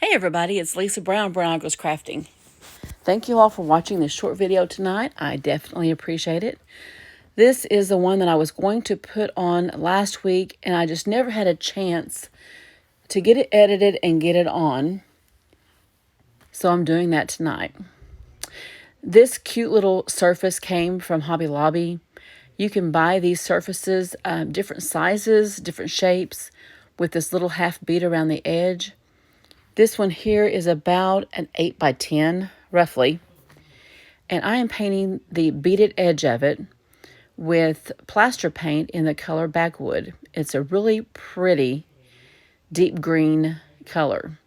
Hey everybody, it's Lisa Brown, Brown Goes Crafting. Thank you all for watching this short video tonight. I definitely appreciate it. This is the one that I was going to put on last week, and I just never had a chance to get it edited and get it on. So I'm doing that tonight. This cute little surface came from Hobby Lobby. You can buy these surfaces, different sizes, different shapes, with this little half bead around the edge. This one here is about an 8 by 10, roughly. And I am painting the beaded edge of it with plaster paint in the color Backwood. It's a really pretty deep green color.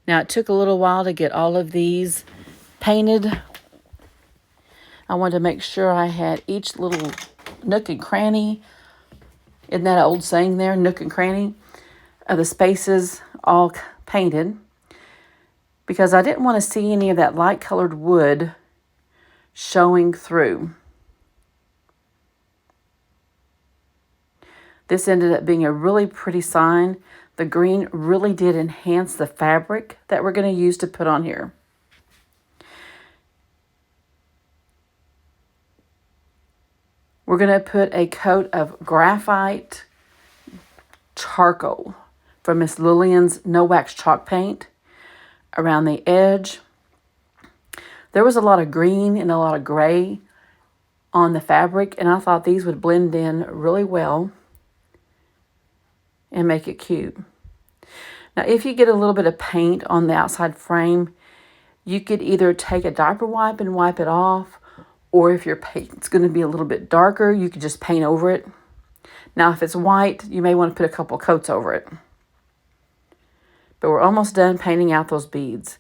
Now, it took a little while to get all of these painted. I wanted to make sure I had each little nook and cranny. Isn't that an old saying there, nook and cranny? Of the spaces all painted, because I didn't want to see any of that light colored wood showing through. This ended up being a really pretty sign. The green really did enhance the fabric that we're going to use to put on here. We're going to put a coat of graphite charcoal from Miss Lillian's No Wax Chalk Paint around the edge. There was a lot of green and a lot of gray on the fabric, and I thought these would blend in really well and make it cute. Now, if you get a little bit of paint on the outside frame, you could either take a diaper wipe and wipe it off, or if your paint's going to be a little bit darker, you could just paint over it. Now, if it's white, you may want to put a couple coats over it. But we're almost done painting out those beads.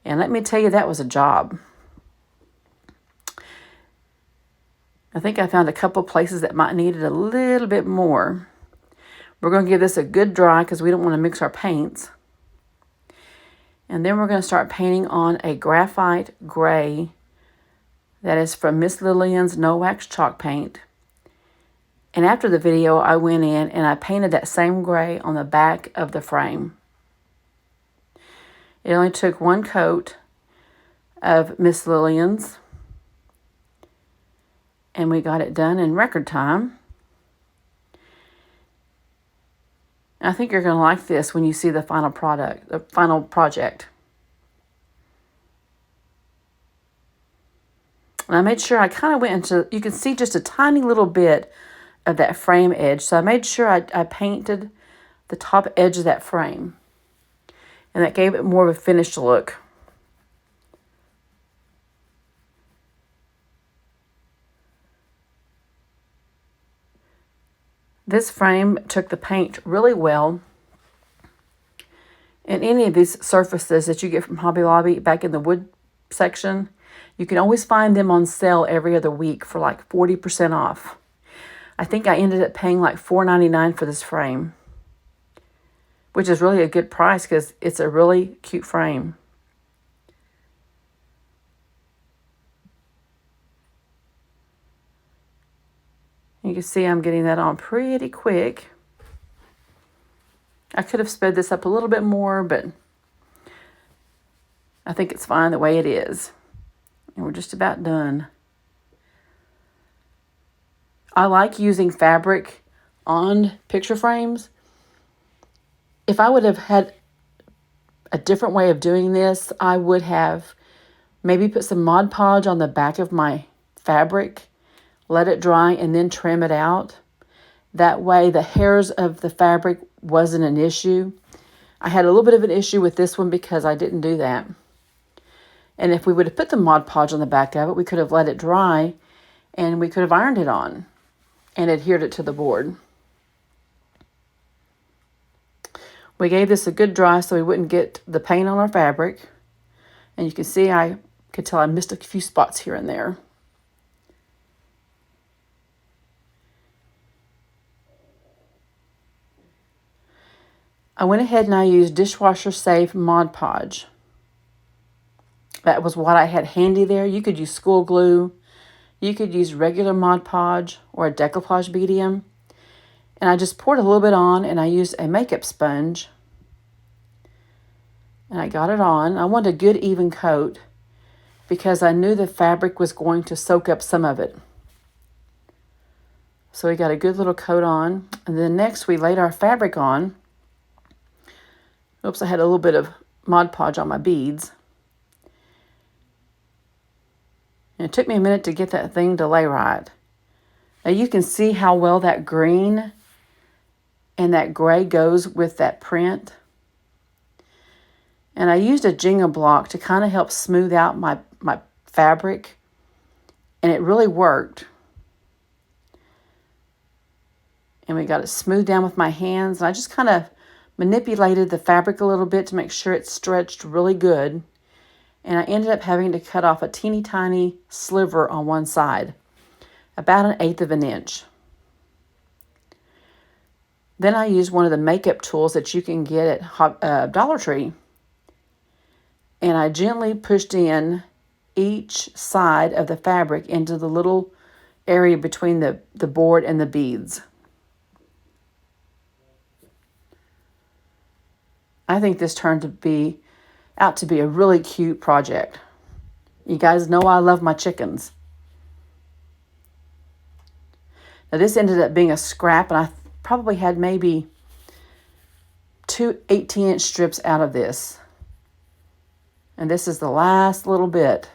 And let me tell you, that was a job. I think I found a couple places that might need it a little bit more. We're going to give this a good dry because we don't want to mix our paints. And then we're going to start painting on a graphite gray that is from Miss Lillian's No Wax Chalk Paint. And after the video, I went in and I painted that same gray on the back of the frame. It only took one coat of Miss Lillian's, and we got it done in record time. I think you're going to like this when you see the final product, the final project. And I made sure I kind of went into, you can see just a tiny little bit of that frame edge. So I made sure I painted the top edge of that frame. And that gave it more of a finished look. This frame took the paint really well. And any of these surfaces that you get from Hobby Lobby back in the wood section, you can always find them on sale every other week for like 40% off. I think I ended up paying like $4.99 for this frame, which is really a good price because it's a really cute frame. You can see I'm getting that on pretty quick. I could have sped this up a little bit more, but I think it's fine the way it is. And we're just about done. I like using fabric on picture frames. If I would have had a different way of doing this, I would have maybe put some Mod Podge on the back of my fabric, let it dry, and then trim it out. That way the hairs of the fabric wasn't an issue. I had a little bit of an issue with this one because I didn't do that. And if we would have put the Mod Podge on the back of it, we could have let it dry and we could have ironed it on and adhered it to the board. We gave this a good dry so we wouldn't get the paint on our fabric. And you can see I could tell I missed a few spots here and there. I went ahead and I used dishwasher safe Mod Podge. That was what I had handy there. You could use school glue. You could use regular Mod Podge or a decoupage medium. And I just poured a little bit on, and I used a makeup sponge And I got it on. I wanted a good even coat because I knew the fabric was going to soak up some of it. So we got a good little coat on. And then next we laid our fabric on. Oops, I had a little bit of Mod Podge on my beads. And it took me a minute to get that thing to lay right. Now you can see how well that green and that gray goes with that print. And I used a Jenga block to kind of help smooth out my fabric. And it really worked. And we got it smoothed down with my hands. And I just kind of manipulated the fabric a little bit to make sure it stretched really good. And I ended up having to cut off a teeny tiny sliver on one side, about 1/8 of an inch. Then I used one of the makeup tools that you can get at Dollar Tree. And I gently pushed in each side of the fabric into the little area between the board and the beads. I think this turned out to be a really cute project. You guys know I love my chickens. Now this ended up being a scrap, and I probably had maybe 2 18-inch strips out of this. And this is the last little bit.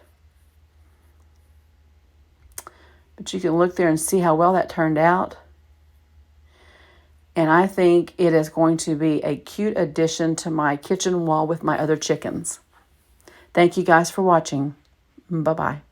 But you can look there and see how well that turned out. And I think it is going to be a cute addition to my kitchen wall with my other chickens. Thank you guys for watching. Bye-bye.